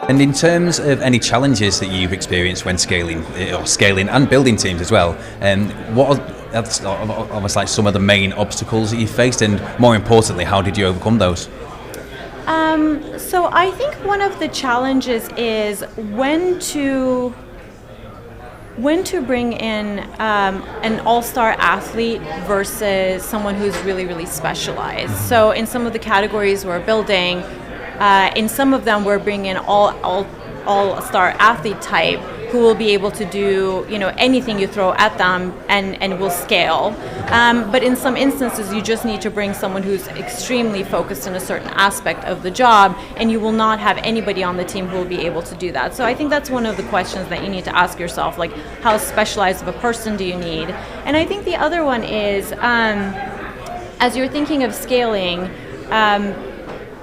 And in terms of any challenges that you've experienced when scaling and building teams as well, what are almost like some of the main obstacles that you faced, and more importantly, how did you overcome those? So I think one of the challenges is when to bring in an all-star athlete versus someone who's really, really specialized. So in some of the categories we're building, in some of them we're bringing in all-star athlete type who will be able to do anything you throw at them and will scale. But in some instances you just need to bring someone who's extremely focused in a certain aspect of the job, and you will not have anybody on the team who will be able to do that. So I think that's one of the questions that you need to ask yourself, like how specialized of a person do you need? And I think the other one is, as you're thinking of scaling,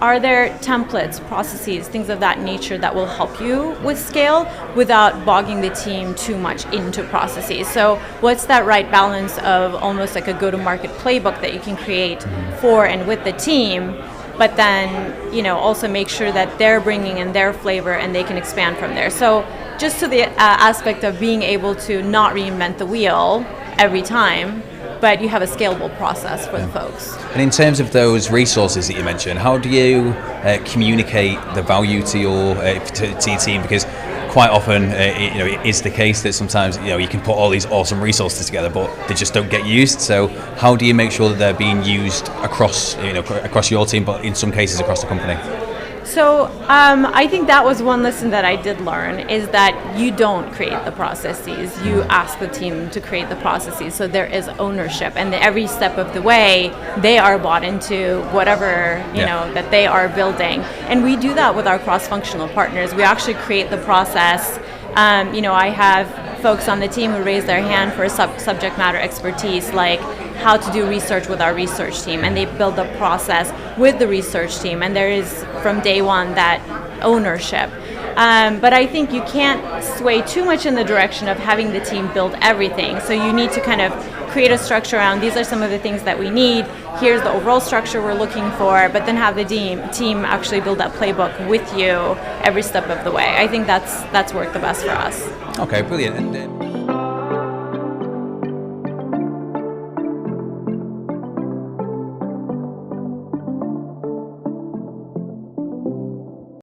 are there templates, processes, things of that nature that will help you with scale without bogging the team too much into processes? So what's that right balance of almost like a go-to-market playbook that you can create for and with the team, but then also make sure that they're bringing in their flavor and they can expand from there. So just to the aspect of being able to not reinvent the wheel every time, but you have a scalable process for the folks. And in terms of those resources that you mentioned, how do you communicate the value to your team? Because quite often, it is the case that sometimes you can put all these awesome resources together, but they just don't get used. So how do you make sure that they're being used across your team, but in some cases across the company? So I think that was one lesson that I did learn, is that you don't create the processes. You ask the team to create the processes. So there is ownership, and every step of the way they are bought into whatever that they are building. And we do that with our cross-functional partners. We actually create the process. I have folks on the team who raise their hand for subject matter expertise, like how to do research with our research team, and they build the process with the research team, and there is from day one that ownership. But I think you can't sway too much in the direction of having the team build everything. So you need to kind of create a structure around, these are some of the things that we need, here's the overall structure we're looking for, but then have the team actually build that playbook with you every step of the way. I think that's worked the best for us. Okay, brilliant.